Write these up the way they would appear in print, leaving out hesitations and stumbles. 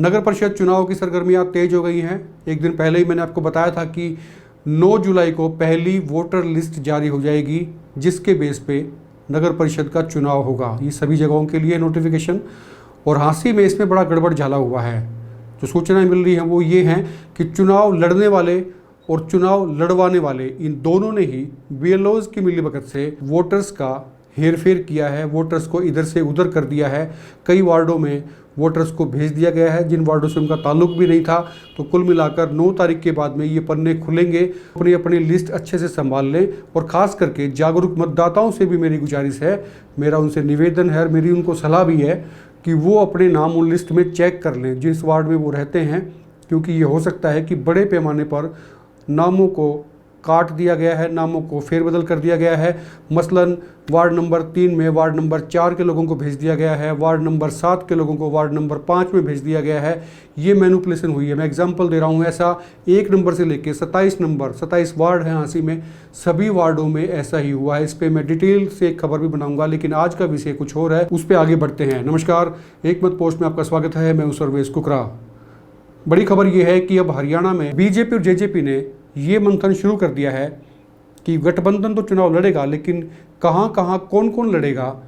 नगर परिषद चुनाव की सरगर्मियां तेज हो गई हैं। एक दिन पहले ही मैंने आपको बताया था कि 9 जुलाई को पहली वोटर लिस्ट जारी हो जाएगी, जिसके बेस पे नगर परिषद का चुनाव होगा। ये सभी जगहों के लिए नोटिफिकेशन, और हांसी में इसमें बड़ा गड़बड़ झाला हुआ है। जो सूचनाएं मिल रही हैं वो ये हैं कि चुनाव लड़ने वाले और चुनाव लड़वाने वाले इन दोनों ने ही बीएलओज की मिलीभगत से वोटर्स का हेरफेर किया है, वोटर्स को इधर से उधर कर दिया है। कई वार्डों में वोटर्स को भेज दिया गया है जिन वार्डों से उनका ताल्लुक भी नहीं था। तो कुल मिलाकर 9 तारीख के बाद में ये पन्ने खुलेंगे। अपनी अपनी लिस्ट अच्छे से संभाल लें, और ख़ास करके जागरूक मतदाताओं से भी मेरी गुजारिश है, मेरा उनसे निवेदन है और मेरी उनको सलाह भी है कि वो अपने नाम उन लिस्ट में चेक कर लें जिस वार्ड में वो रहते हैं, क्योंकि ये हो सकता है कि बड़े पैमाने पर नामों को काट दिया गया है, नामों को फेरबदल कर दिया गया है। मसलन वार्ड नंबर 3 में वार्ड नंबर 4 के लोगों को भेज दिया गया है, वार्ड नंबर 7 के लोगों को वार्ड नंबर 5 में भेज दिया गया है। ये मैनिपुलेशन हुई है। मैं एग्जांपल दे रहा हूँ, ऐसा 1 नंबर से लेकर 27 वार्ड हैं हांसी में, सभी वार्डों में ऐसा ही हुआ है। इस पर मैं डिटेल से एक खबर भी बनाऊंगा, लेकिन आज का विषय कुछ और है, उस पर आगे बढ़ते हैं। नमस्कार, एक मत पोस्ट में आपका स्वागत है। मैं हूं सर्वेश कुकरा। बड़ी खबर यह है कि अब हरियाणा में बीजेपी और जेजेपी ने ये मंथन शुरू कर दिया है कि गठबंधन तो चुनाव लड़ेगा, लेकिन कहां कहां कौन कौन लड़ेगा,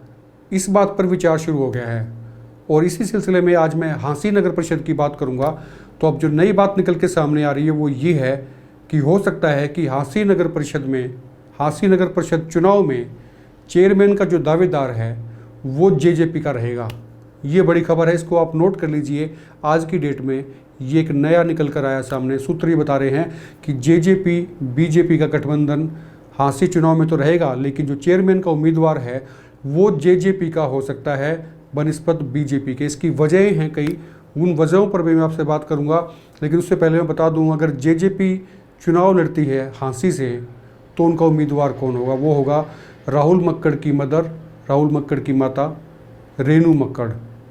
इस बात पर विचार शुरू हो गया है। और इसी सिलसिले में आज मैं हांसी नगर परिषद की बात करूंगा। तो अब जो नई बात निकल के सामने आ रही है वो ये है कि हो सकता है कि हांसी नगर परिषद चुनाव में चेयरमैन का जो दावेदार है वो जेजेपी का रहेगा। ये बड़ी खबर है, इसको आप नोट कर लीजिए। आज की डेट में ये एक नया निकल कर आया सामने। सूत्र ये बता रहे हैं कि जेजेपी बीजेपी का गठबंधन हांसी चुनाव में तो रहेगा, लेकिन जो चेयरमैन का उम्मीदवार है वो जेजेपी का हो सकता है बनिस्बत बीजेपी के। इसकी वजहें हैं कई, उन वजहों पर भी मैं आपसे बात करूंगा। लेकिन उससे पहले मैं बता दूं, अगर जेजेपी चुनाव लड़ती है हांसी से तो उनका उम्मीदवार कौन होगा? वो होगा राहुल मक्कड़ की मदर, राहुल मक्कड़ की माता रेणु मक्कड़।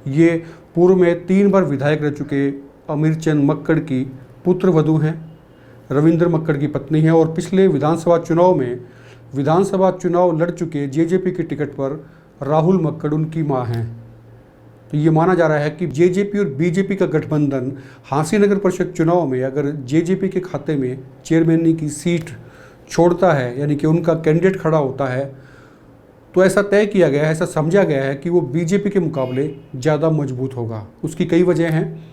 ये पूर्व में 3 बार विधायक रह चुके अमीरचंद मक्कड़ की पुत्र वधू हैं, रविंद्र मक्कड़ की पत्नी हैं, और पिछले विधानसभा चुनाव लड़ चुके जेजेपी की टिकट पर राहुल मक्कड़ उनकी मां हैं। तो ये माना जा रहा है कि जेजेपी और बीजेपी का गठबंधन हांसी नगर परिषद चुनाव में अगर जेजेपी के खाते में चेयरमैनी की सीट छोड़ता है, यानी कि उनका कैंडिडेट खड़ा होता है, तो ऐसा तय किया गया है, ऐसा समझा गया है कि वो बीजेपी के मुकाबले ज़्यादा मजबूत होगा। उसकी कई वजह हैं।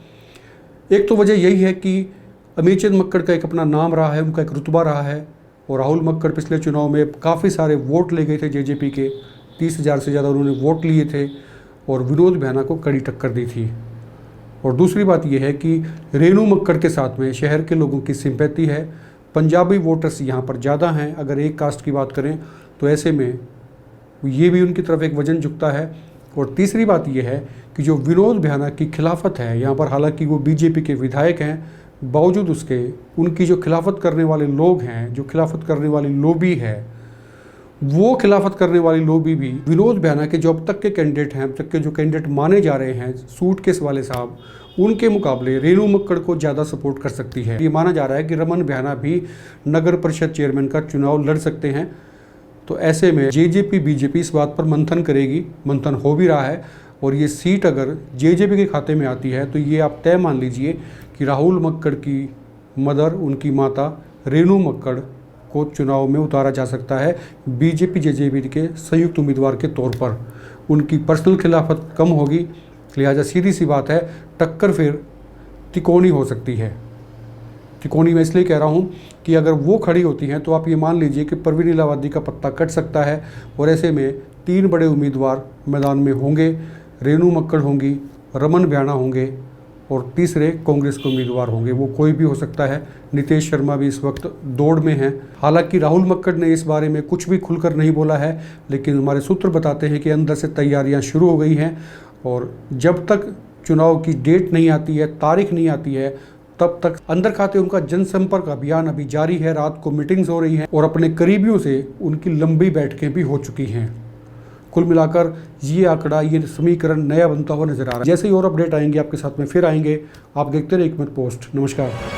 एक तो वजह यही है कि अमीरचंद मक्कड़ का एक अपना नाम रहा है, उनका एक रुतबा रहा है, और राहुल मक्कड़ पिछले चुनाव में काफ़ी सारे वोट ले गए थे जेजेपी के, 30,000 से ज़्यादा उन्होंने वोट लिए थे और विनोद भैना को कड़ी टक्कर दी थी। और दूसरी बात यह है कि रेणु मक्कड़ के साथ में शहर के लोगों की सिंपैथी है, पंजाबी वोटर्स यहाँ पर ज़्यादा हैं अगर एक कास्ट की बात करें तो, ऐसे में ये भी उनकी तरफ एक वजन झुकता है। और तीसरी बात यह है कि जो विनोद भैना की खिलाफत है यहाँ पर, हालांकि वो बीजेपी के विधायक हैं, बावजूद उसके उनकी जो खिलाफत करने वाले लोग हैं, जो खिलाफत करने वाली लॉबी है, वो खिलाफत करने वाली लॉबी भी विनोद भैना के जो अब तक के कैंडिडेट हैं, अब तक के जो कैंडिडेट माने जा रहे हैं सूटकेस वाले साहब, उनके मुकाबले रेणु मक्कड़ को ज़्यादा सपोर्ट कर सकती है। ये माना जा रहा है कि रमन भैना भी नगर परिषद चेयरमैन का चुनाव लड़ सकते हैं। तो ऐसे में जेजेपी बीजेपी इस बात पर मंथन करेगी, मंथन हो भी रहा है। और ये सीट अगर जेजेपी के खाते में आती है तो ये आप तय मान लीजिए कि राहुल मक्कड़ की मदर, उनकी माता रेणु मक्कड़ को चुनाव में उतारा जा सकता है बीजेपी जेजेपी के संयुक्त उम्मीदवार के तौर पर। उनकी पर्सनल खिलाफत कम होगी, लिहाजा सीधी सी बात है, टक्कर फिर तिकोनी हो सकती है। तिकोनी मैं इसलिए कह रहा हूँ कि अगर वो खड़ी होती हैं तो आप ये मान लीजिए कि परवीन इलाहाबादी का पत्ता कट सकता है। और ऐसे में 3 बड़े उम्मीदवार मैदान में होंगे, रेणु मक्कड़ होंगी, रमन भैना होंगे, और तीसरे कांग्रेस के उम्मीदवार होंगे। वो कोई भी हो सकता है। नीतीश शर्मा भी इस वक्त दौड़ में हैं। हालांकि राहुल मक्कड़ ने इस बारे में कुछ भी खुलकर नहीं बोला है, लेकिन हमारे सूत्र बताते हैं कि अंदर से तैयारियां शुरू हो गई हैं। और जब तक चुनाव की डेट नहीं आती है, तारीख नहीं आती है, तब तक अंदर खाते उनका जनसंपर्क अभियान अभी जारी है। रात को मीटिंग्स हो रही हैं और अपने करीबियों से उनकी लंबी बैठकें भी हो चुकी हैं। कुल मिलाकर ये आंकड़ा, ये समीकरण नया बनता हुआ नजर आ रहा है। जैसे ही और अपडेट आएंगे आपके साथ में फिर आएंगे। आप देखते रहिए एक मिनट पोस्ट। नमस्कार।